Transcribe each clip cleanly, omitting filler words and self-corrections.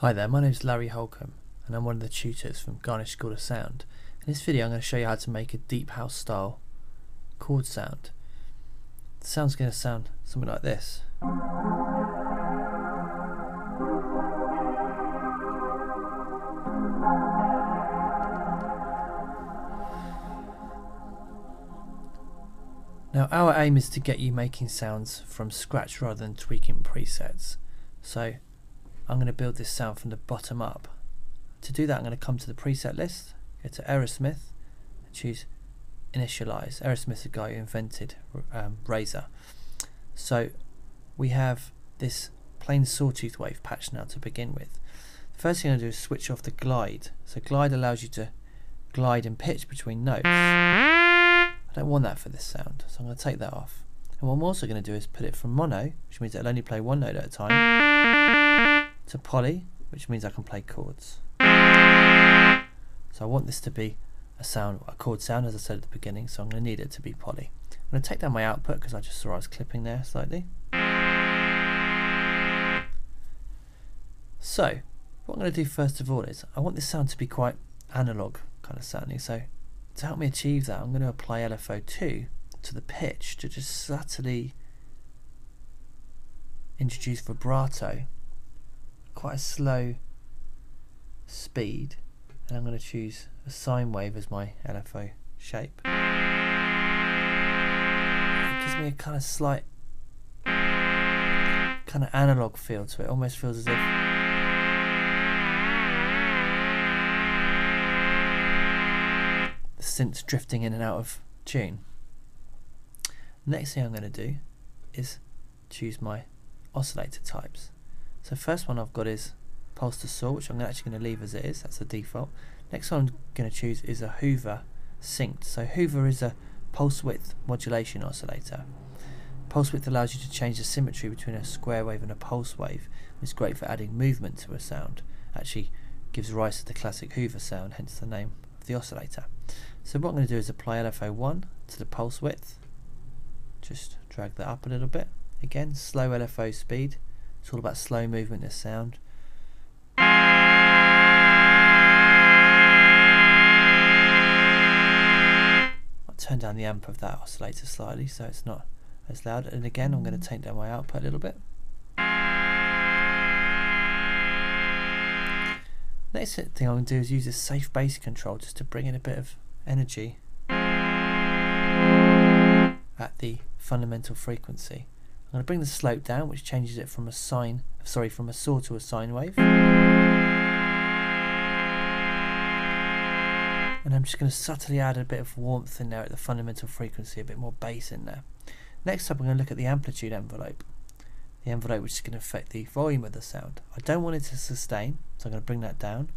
Hi there, my name is Larry Holcomb and I'm one of the tutors from Garnish School of Sound. In this video I'm going to show you how to make a deep house style chord sound. The sound's going to sound something like this. Now our aim is to get you making sounds from scratch rather than tweaking presets. So I'm going to build this sound from the bottom up. To do that I'm going to come to the preset list, go to Aerosmith and choose Initialize. Aerosmith's the guy who invented Razor. So we have this plain sawtooth wave patch now to begin with. The first thing I'm going to do is switch off the glide. So glide allows you to glide and pitch between notes. I don't want that for this sound, so I'm going to take that off. And what I'm also going to do is put it from mono, which means it'll only play one note at a time, to poly, which means I can play chords. So I want this to be a chord sound, as I said at the beginning, so I'm going to need it to be poly. I'm going to take down my output because I just saw I was clipping there slightly. So what I'm going to do first of all is I want this sound to be quite analog kind of sounding, so to help me achieve that I'm going to apply LFO2 to the pitch to just subtly introduce vibrato, quite a slow speed, and I'm going to choose a sine wave as my LFO shape. It gives me a kind of slight kind of analog feel to it, almost feels as if the synth's drifting in and out of tune. Next thing I'm going to do is choose my oscillator types. So first one I've got is pulse to saw, which I'm actually going to leave as it is, that's the default. Next one I'm going to choose is a Hoover synced. So Hoover is a pulse width modulation oscillator. Pulse width allows you to change the symmetry between a square wave and a pulse wave. It's great for adding movement to a sound. Actually gives rise to the classic Hoover sound, hence the name of the oscillator. So what I'm going to do is apply LFO1 to the pulse width. Just drag that up a little bit. Again, slow LFO speed. It's all about slow movement in this sound. I'll turn down the amp of that oscillator slightly so it's not as loud. And again, I'm going to take down my output a little bit. Next thing I'm going to do is use a safe bass control just to bring in a bit of energy at the fundamental frequency. I'm going to bring the slope down, which changes it from a saw to a sine wave. And I'm just going to subtly add a bit of warmth in there at the fundamental frequency, a bit more bass in there. Next up I'm going to look at the amplitude envelope. The envelope which is going to affect the volume of the sound. I don't want it to sustain, so I'm going to bring that down.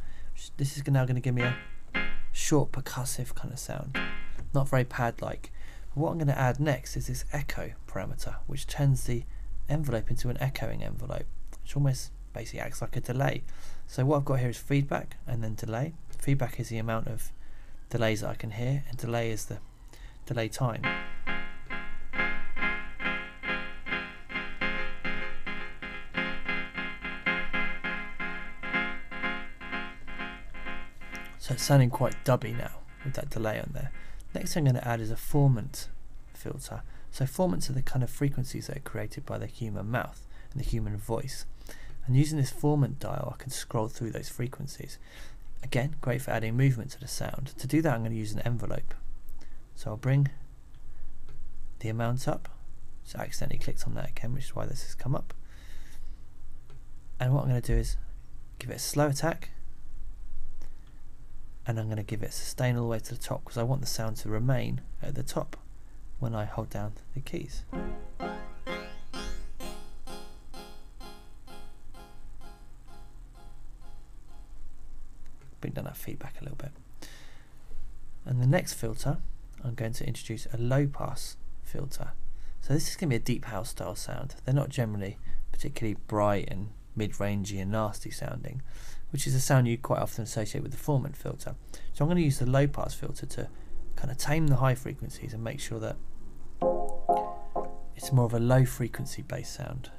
This is now going to give me a short percussive kind of sound. Not very pad-like. What I'm going to add next is this echo parameter, which turns the envelope into an echoing envelope, which almost basically acts like a delay. So what I've got here is feedback and then delay. Feedback is the amount of delays that I can hear, and delay is the delay time. So it's sounding quite dubby now with that delay on there. Next thing I'm going to add is a formant filter. So formants are the kind of frequencies that are created by the human mouth and the human voice. And using this formant dial I can scroll through those frequencies. Again, great for adding movement to the sound. To do that I'm going to use an envelope. So I'll bring the amount up. So I accidentally clicked on that again, which is why this has come up. And what I'm going to do is give it a slow attack, and I'm going to give it a sustain all the way to the top because I want the sound to remain at the top when I hold down the keys. Bring down that feedback a little bit. And the next filter, I'm going to introduce a low pass filter. So this is going to be a deep house style sound. They're not generally particularly bright and mid-rangey and nasty sounding, which is a sound you quite often associate with the formant filter. So I'm going to use the low pass filter to kind of tame the high frequencies and make sure that it's more of a low frequency bass sound.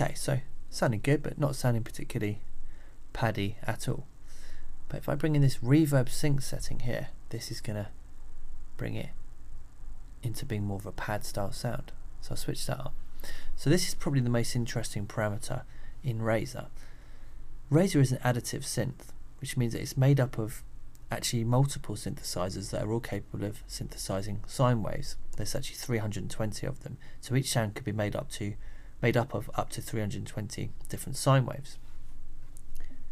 Okay, so sounding good, but not sounding particularly paddy at all. But if I bring in this reverb sync setting here, this is going to bring it into being more of a pad style sound. So I'll switch that up. So this is probably the most interesting parameter in Razor. Razor is an additive synth, which means that it's made up of actually multiple synthesizers that are all capable of synthesizing sine waves. There's actually 320 of them, so each sound could be made up of up to 320 different sine waves.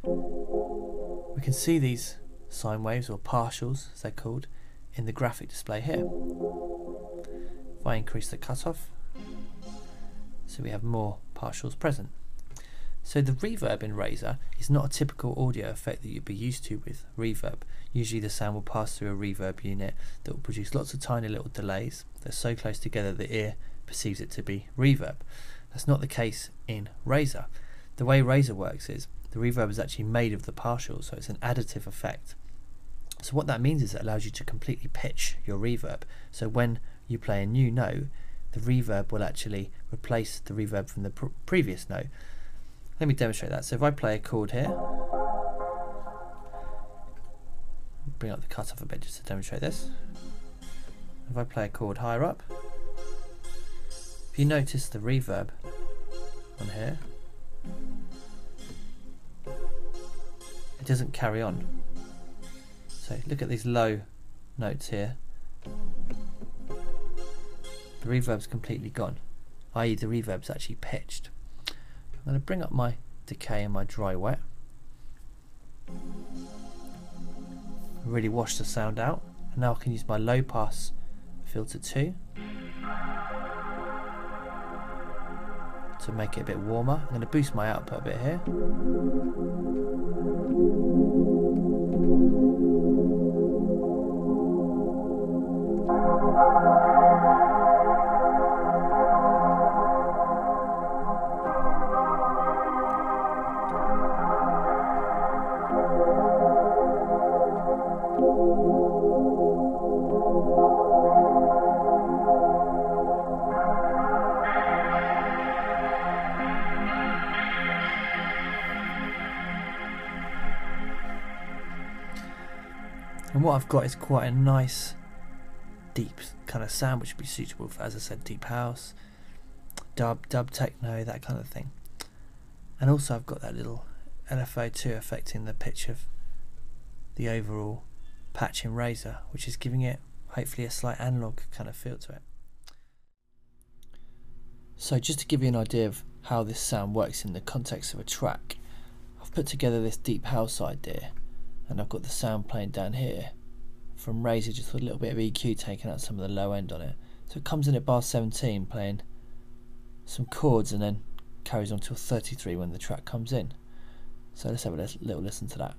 We can see these sine waves, or partials as they're called, in the graphic display here. If I increase the cutoff, so we have more partials present. So the reverb in Razor is not a typical audio effect that you'd be used to with reverb. Usually the sound will pass through a reverb unit that will produce lots of tiny little delays. They're so close together the ear perceives it to be reverb. That's not the case in Razor. The way Razor works is the reverb is actually made of the partials, so it's an additive effect. So what that means is it allows you to completely pitch your reverb. So when you play a new note, the reverb will actually replace the reverb from the previous note. Let me demonstrate that. So if I play a chord here, bring up the cutoff a bit just to demonstrate this. If I play a chord higher up, if you notice the reverb on here, it doesn't carry on. So look at these low notes here. The reverb's completely gone, i.e. the reverb's actually pitched. I'm going to bring up my decay and my dry wet. Really wash the sound out, and now I can use my low pass filter 2 to make it a bit warmer. I'm going to boost my output a bit here. And what I've got is quite a nice deep kind of sound, which would be suitable for, as I said, deep house, dub techno, that kind of thing. And also I've got that little LFO2 affecting the pitch of the overall patch in Razor, which is giving it hopefully a slight analog kind of feel to it. So just to give you an idea of how this sound works in the context of a track, I've put together this deep house idea, and I've got the sound playing down here from Razor, just with a little bit of EQ taking out some of the low end on it. So it comes in at bar 17 playing some chords and then carries on till 33 when the track comes in. So let's have a little listen to that.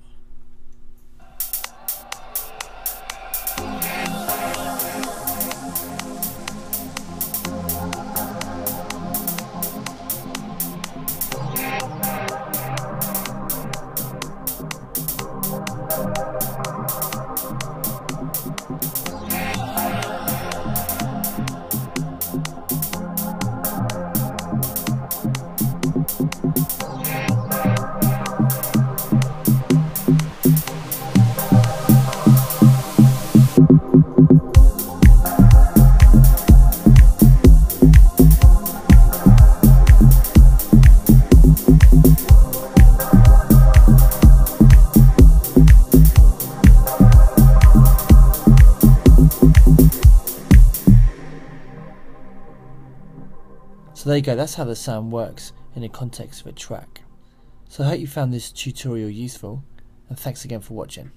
So there you go, that's how the sound works in the context of a track. So I hope you found this tutorial useful, and thanks again for watching.